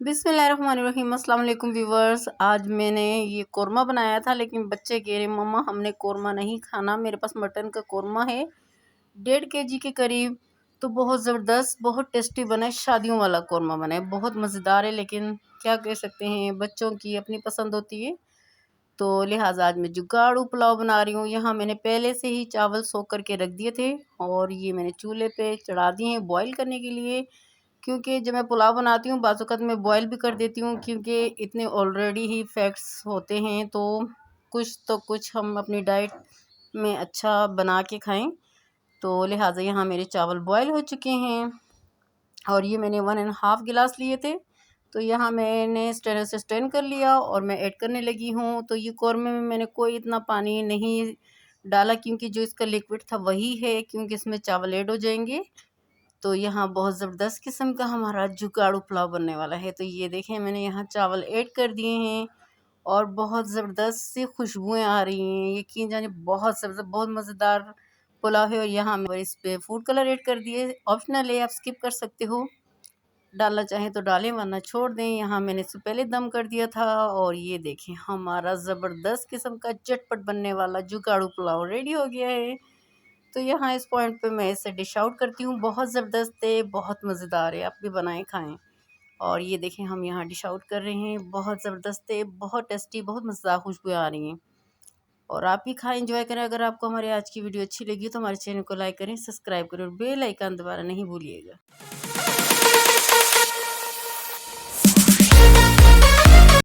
बिस्मिल्लाहिर्रहमानिर्रहीम। अस्सलाम वालेकुम व्यूवर्स। आज मैंने ये कोरमा बनाया था, लेकिन बच्चे कह रहे मम्मा हमने कोरमा नहीं खाना, मेरे पास मटन का कोरमा है 1.5 kg के करीब। तो बहुत ज़बरदस्त, बहुत टेस्टी बना है, शादियों वाला कोरमा बना है, बहुत मज़ेदार है। लेकिन क्या कह सकते हैं, बच्चों की अपनी पसंद होती है। तो लिहाजा आज मैं जुगाड़ू पुलाव बना रही हूँ। यहाँ मैंने पहले से ही चावल सोख करके रख दिए थे और ये मैंने चूल्हे पे चढ़ा दिए हैं बॉईल करने के लिए। क्योंकि जब मैं पुलाव बनाती हूँ बाज़ औक़ात मैं बॉईल भी कर देती हूँ, क्योंकि इतने ऑलरेडी ही फैट्स होते हैं, तो कुछ हम अपनी डाइट में अच्छा बना के खाएं। तो लिहाजा यहाँ मेरे चावल बॉईल हो चुके हैं और ये मैंने 1.5 गिलास लिए थे। तो यहाँ मैंने स्ट्रेनर से स्ट्रेन कर लिया और मैं ऐड करने लगी हूँ। तो ये कौरमे में मैंने कोई इतना पानी नहीं डाला, क्योंकि जो इसका लिक्विड था वही है, क्योंकि इसमें चावल ऐड हो जाएंगे। तो यहाँ बहुत ज़बरदस्त किस्म का हमारा जुगाड़ू पुलाव बनने वाला है। तो ये देखें, मैंने यहाँ चावल ऐड कर दिए हैं और बहुत ज़बरदस्त सी खुशबुएँ आ रही हैं। यकीन जानिए बहुत ज़बरदस्त, बहुत मज़ेदार पुलाव है। और यहाँ मैं इस पे फूड कलर ऐड कर दिए, ऑप्शनल है, आप स्किप कर सकते हो, डालना चाहें तो डालें वरना छोड़ दें। यहाँ मैंने इससे पहले दम कर दिया था और ये देखें हमारा ज़बरदस्त किस्म का झटपट बनने वाला जुगाड़ू पुलाव रेडी हो गया है। तो यहाँ इस पॉइंट पे मैं इसे डिश आउट करती हूँ। बहुत ज़बरदस्त है, बहुत मज़ेदार है, आप भी बनाएं खाएं। और ये देखें हम यहाँ डिश आउट कर रहे हैं। बहुत ज़बरदस्त है, बहुत टेस्टी, बहुत मज़ेदार खुशबू आ रही हैं। और आप भी खाएं, एंजॉय करें। अगर आपको हमारी आज की वीडियो अच्छी लगी तो हमारे चैनल को लाइक करें, सब्सक्राइब करें और बेल आइकन दबाना नहीं भूलिएगा।